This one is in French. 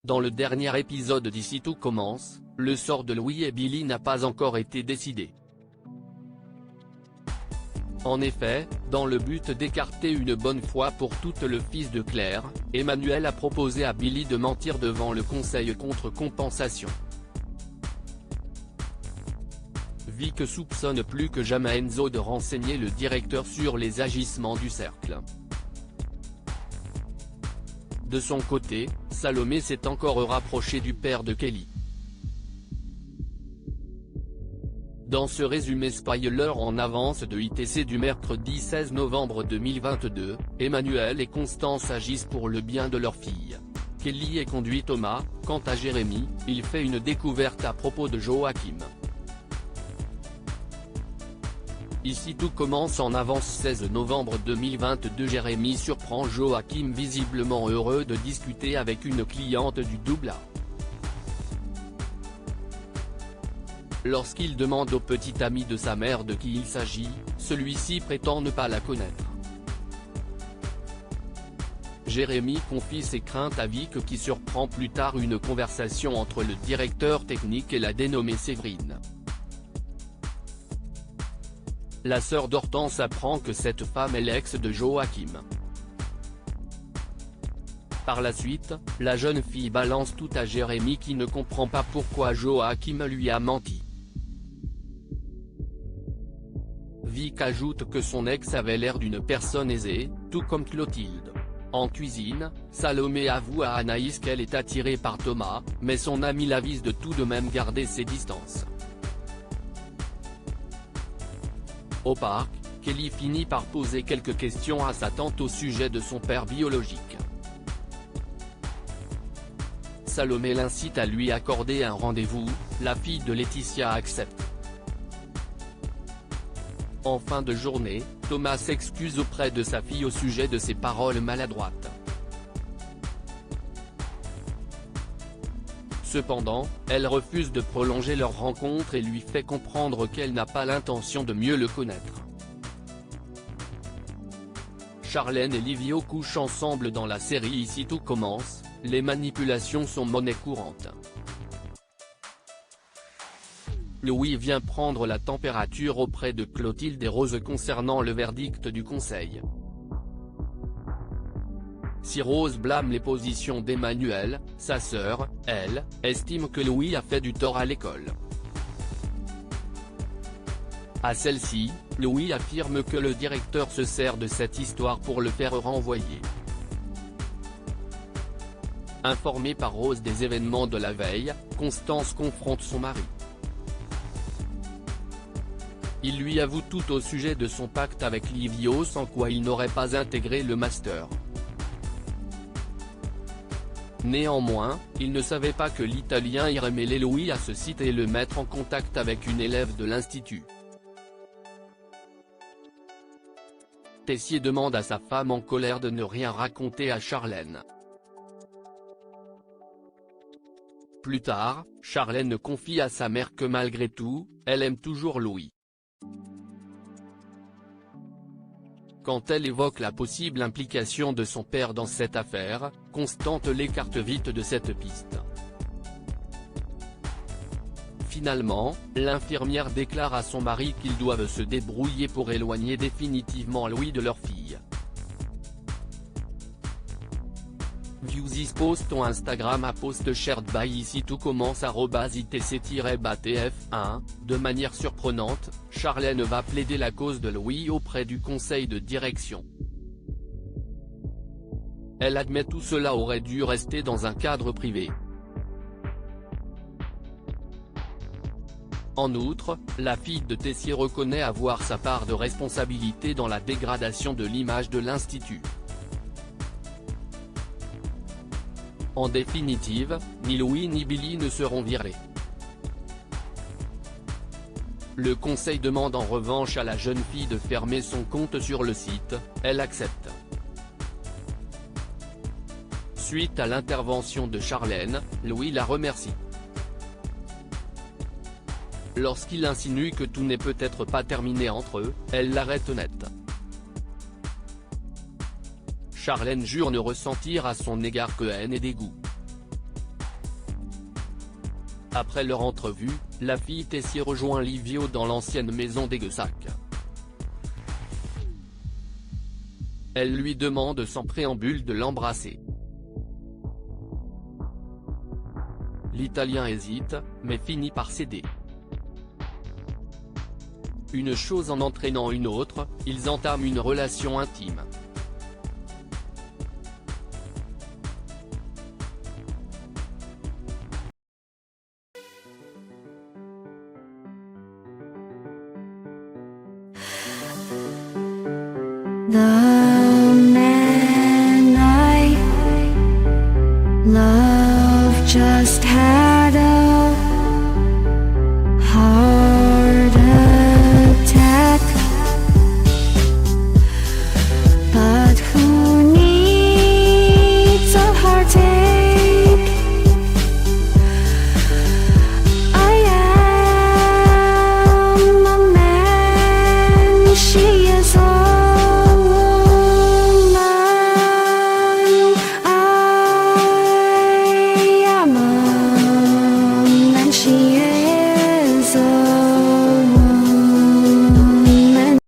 Dans le dernier épisode d'Ici tout commence, le sort de Louis et Billy n'a pas encore été décidé. En effet, dans le but d'écarter une bonne fois pour toutes le fils de Claire, Emmanuel a proposé à Billy de mentir devant le conseil contre compensation. Vic soupçonne plus que jamais Enzo de renseigner le directeur sur les agissements du cercle. De son côté, Salomé s'est encore rapprochée du père de Kelly. Dans ce résumé spoiler en avance de ITC du mercredi 16 novembre 2022, Emmanuel et Constance agissent pour le bien de leur fille. Kelly et conduit Thomas. Quant à Jérémy, il fait une découverte à propos de Joachim. Ici tout commence en avance 16 novembre 2022. Jérémy surprend Joachim visiblement heureux de discuter avec une cliente du Doubla. Lorsqu'il demande au petit ami de sa mère de qui il s'agit, celui-ci prétend ne pas la connaître. Jérémy confie ses craintes à Vic qui surprend plus tard une conversation entre le directeur technique et la dénommée Séverine. La sœur d'Hortense apprend que cette femme est l'ex de Joachim. Par la suite, la jeune fille balance tout à Jérémy qui ne comprend pas pourquoi Joachim lui a menti. Vic ajoute que son ex avait l'air d'une personne aisée, tout comme Clotilde. En cuisine, Salomé avoue à Anaïs qu'elle est attirée par Thomas, mais son ami l'avise de tout de même garder ses distances. Au parc, Kelly finit par poser quelques questions à sa tante au sujet de son père biologique. Salomé l'incite à lui accorder un rendez-vous, la fille de Laetitia accepte. En fin de journée, Thomas s'excuse auprès de sa fille au sujet de ses paroles maladroites. Cependant, elle refuse de prolonger leur rencontre et lui fait comprendre qu'elle n'a pas l'intention de mieux le connaître. Charlène et Livio couchent ensemble dans la série Ici tout commence, les manipulations sont monnaie courante. Louis vient prendre la température auprès de Clotilde et Rose concernant le verdict du conseil. Si Rose blâme les positions d'Emmanuel, sa sœur, elle, estime que Louis a fait du tort à l'école. À celle-ci, Louis affirme que le directeur se sert de cette histoire pour le faire renvoyer. Informée par Rose des événements de la veille, Constance confronte son mari. Il lui avoue tout au sujet de son pacte avec Livio sans quoi il n'aurait pas intégré le master. Néanmoins, il ne savait pas que l'Italien irait mêler Louis à ce site et le mettre en contact avec une élève de l'institut. Tessier demande à sa femme en colère de ne rien raconter à Charlène. Plus tard, Charlène confie à sa mère que malgré tout, elle aime toujours Louis. Quand elle évoque la possible implication de son père dans cette affaire, Constance l'écarte vite de cette piste. Finalement, l'infirmière déclare à son mari qu'ils doivent se débrouiller pour éloigner définitivement Louis de leur fille. Viewsys post ton Instagram à post shared by Ici tout commence @itc-batf1, de manière surprenante, Charlène va plaider la cause de Louis auprès du conseil de direction. Elle admet tout cela aurait dû rester dans un cadre privé. En outre, la fille de Tessier reconnaît avoir sa part de responsabilité dans la dégradation de l'image de l'institut. En définitive, ni Louis ni Billy ne seront virés. Le conseil demande en revanche à la jeune fille de fermer son compte sur le site, elle accepte. Suite à l'intervention de Charlène, Louis la remercie. Lorsqu'il insinue que tout n'est peut-être pas terminé entre eux, elle l'arrête net. Charlène jure ne ressentir à son égard que haine et dégoût. Après leur entrevue, la fille Tessie rejoint Livio dans l'ancienne maison d'Aiguessac. Elle lui demande sans préambule de l'embrasser. L'Italien hésite, mais finit par céder. Une chose en entraînant une autre, ils entament une relation intime. The man I love just had